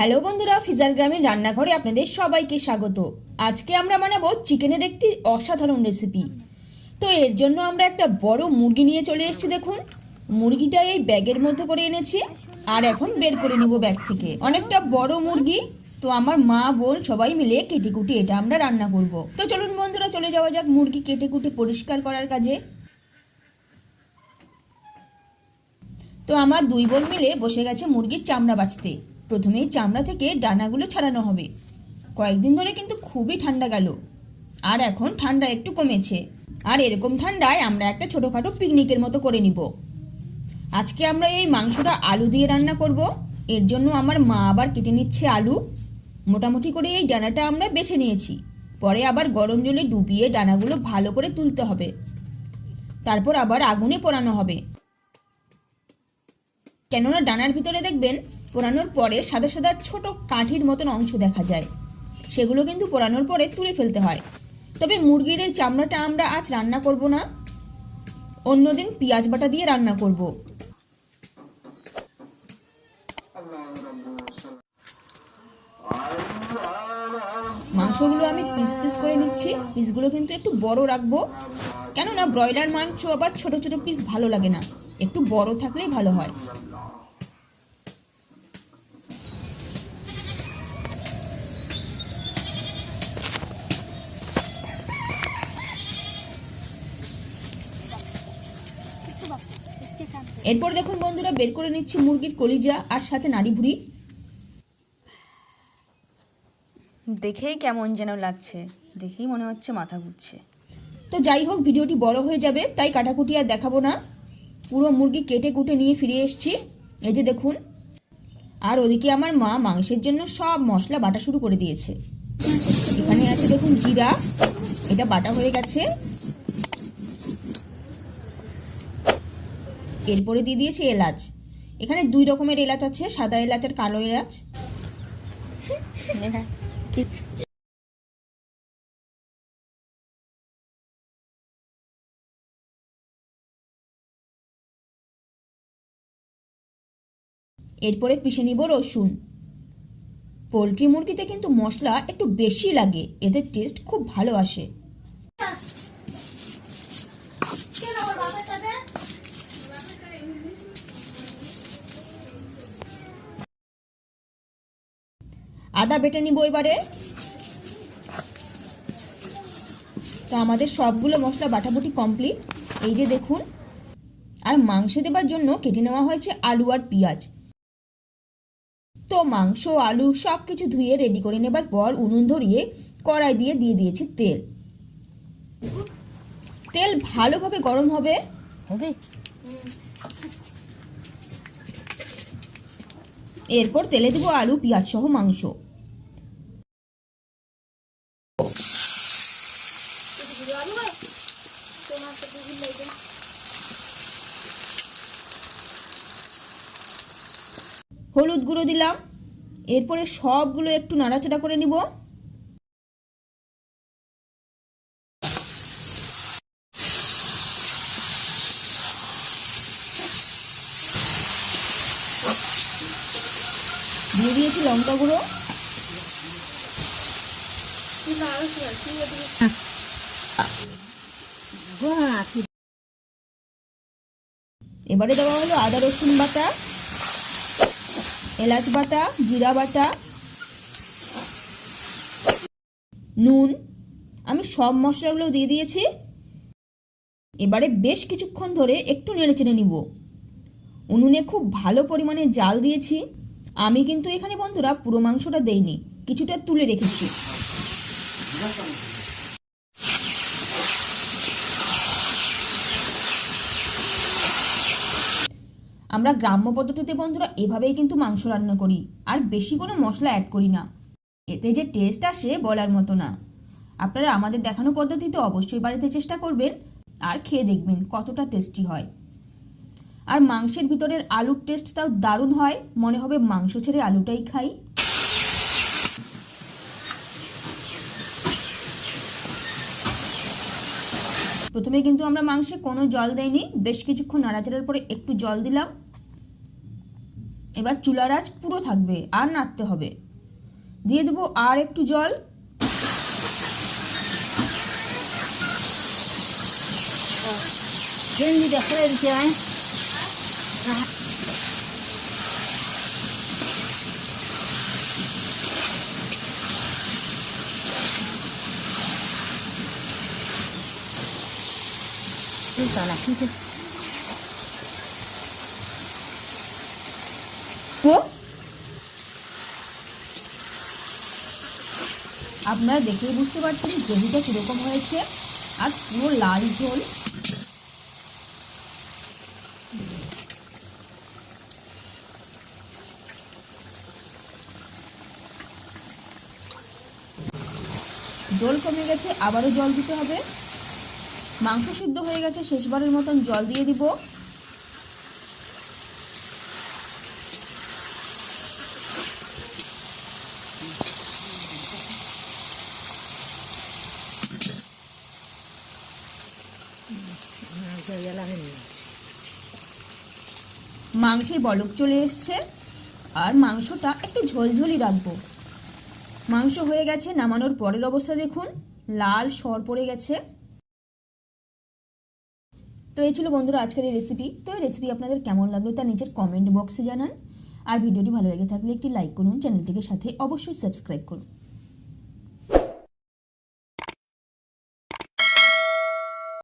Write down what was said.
Hello বন্ধুরা, ফিজার গ্রামের রান্নাঘরে আপনাদের সবাইকে স্বাগত। আজকে আমরা বানাবো চিকেনের একটি অসাধারণ রেসিপি। তো এর জন্য আমরা একটা বড় মুরগি নিয়ে চলে এসেছি। দেখুন, মুরগিটা এই ব্যাগের মধ্যে করে এনেছি আর এখন বের করে নিব ব্যাগ থেকে। অনেকটা বড় মুরগি, তো আমার মা বোন সবাই মিলে কেটে কুটে এটা আমরা রান্না করব। তো চলুন বন্ধুরা, চলে যাওয়া যাক মুরগি কেটে কুটে পরিষ্কার করার কাজে। তো আমার দুই বোন মিলে বসে গেছে মুরগির চামড়া বাছতে। প্রথমেই চামড়া থেকে ডানাগুলো ছাড়ানো হবে। কয়েকদিন ধরে কিন্তু খুবই ঠান্ডা গেল, আর এখন ঠান্ডা একটু কমেছে। আর এরকম ঠান্ডায় আমরা একটা ছোটোখাটো পিকনিকের মতো করে নিব। আজকে আমরা এই মাংসটা আলু দিয়ে রান্না করব। এর জন্য আমার মা আবার কেটে নিচ্ছে আলু। মোটামুটি করে এই ডানাটা আমরা বেছে নিয়েছি। পরে আবার গরম জলে ডুবিয়ে ডানাগুলো ভালো করে তুলতে হবে। তারপর আবার আগুনে পোড়ানো হবে, কেননা ডানার ভিতরে দেখবেন পোড়ানোর পরে সাদা সাদা ছোট কাঠির মতন অংশ দেখা যায়। সেগুলো কিন্তু পোড়ানোর পরে তুলে ফেলতে হয়। তবে মুরগির এই চামড়াটা আমরা আজ রান্না করব না, অন্যদিন পেঁয়াজ বাটা দিয়ে রান্না করব। মাংসগুলো আমি পিস পিস করে নিচ্ছি। পিসগুলো কিন্তু একটু বড় রাখবো, কেননা ব্রয়লার মাংস আবার ছোট ছোট পিস ভালো লাগে না, একটু বড় থাকলেই ভালো হয়। এরপর দেখুন বন্ধুরা, বের করে নিচ্ছি মুরগির কলিজা আর সাথে নাড়ি ভুড়ি। দেখেই কেমন যেন লাগছে, দেখেই মনে হচ্ছে মাথা ঘুরছে। তো যাই হোক, ভিডিওটি বড় হয়ে যাবে, তাই কাটাকুটি আর দেখাবো না। পুরো মুরগি কেটে কুটে নিয়ে ফিরে এসেছি, এই যে দেখুন। আর ওদিকে আমার মা মাংসের জন্য সব মশলা বাটা শুরু করে দিয়েছে। এখানে আছে দেখুন জিরা, এটা বাটা হয়ে গেছে। এরপরে দিয়ে দিয়েছি এলাচ। এখানে দুই রকমের এলাচ আছে, সাদা এলাচ আর কালো এলাচ। এরপরে পিষে নিব রসুন। পোলট্রি মুরগিতে কিন্তু মশলা একটু বেশি লাগে, এতে টেস্ট খুব ভালো আসে। আদা বেটে নিব এবারে। তো আমাদের সবগুলো মশলা বাটাবুটি কমপ্লিট, এই যে দেখুন। আর মাংসে দেবার জন্য কেটে নেওয়া হয়েছে আলু আর পেঁয়াজ। তো মাংস আলু সব কিছু ধুয়ে রেডি করে নেবার পর উনুন ধরিয়ে কড়াই দিয়ে দিয়েছি তেল। তেল ভালোভাবে গরম হবে। এরপর তেলে দেবো আলু পেঁয়াজ সহ মাংস। হলুদ গুঁড়ো দিলাম। এরপরে সবগুলো একটু নাড়াচাড়া করে নিব। দিয়ে দিয়েছি লঙ্কা গুঁড়ো। এবারে দেওয়া হলো আদা রসুন বাটা, এলাচ বাটা, জিরা বাটা, নুন। আমি সব মশলাগুলো দিয়ে দিয়েছি। এবারে বেশ কিছুক্ষণ ধরে একটু নেড়েচেড়ে নিব। উনুনে খুব ভালো পরিমাণে জাল দিয়েছি। আমি কিন্তু এখানে বন্ধুরা পুরো মাংসটা দেইনি, কিছুটা তুলে রেখেছি। আমরা গ্রাম্য পদ্ধতিতে বন্ধুরা এভাবেই কিন্তু মাংস রান্না করি, আর বেশি কোনো মশলা অ্যাড করি না। এতে যে টেস্ট আসে বলার মতো না। আপনারা আমাদের দেখানো পদ্ধতিতে অবশ্যই বাড়িতে চেষ্টা করবেন আর খেয়ে দেখবেন কতটা টেস্টি হয়। আর মাংসের ভিতরের আলুর টেস্ট তাও দারুণ হয়, মনে হবে মাংস ছেড়ে আলুটাই খাই। প্রথমে কিন্তু আমরা মাংসে কোনো জল দেইনি, বেশ কিছুক্ষণ নাড়াচাড়ার পরে একটু জল দিলাম। এবার চুলার আঁচ পুরো থাকবে আর নাড়তে হবে। দিয়ে দেবো আর একটু জল। আপনারা দেখেই বুঝতে পারছেন গ্রেভিটা কীরকম হয়েছে, আর পুরো লাল ঝোল। জল কমে গেছে, আবারও জল দিতে হবে। মাংস সিদ্ধ হয়ে গেছে, শেষবারের মতন জল দিয়ে দিব। মাংসে বলক চলে এসছে, আর মাংসটা একটু ঝোলঝোলই রাখবো। মাংস হয়ে গেছে, নামানোর পরের অবস্থা দেখুন, লাল সর পড়ে গেছে। তো এই ছিল বন্ধুরা আজকের এই রেসিপি। তো এই রেসিপি আপনাদের কেমন লাগলো তা নিচের কমেন্ট বক্সে জানান। আর ভিডিওটি ভালো লেগে থাকলে একটি লাইক করুন, চ্যানেলটিকে সাথে অবশ্যই সাবস্ক্রাইব করুন।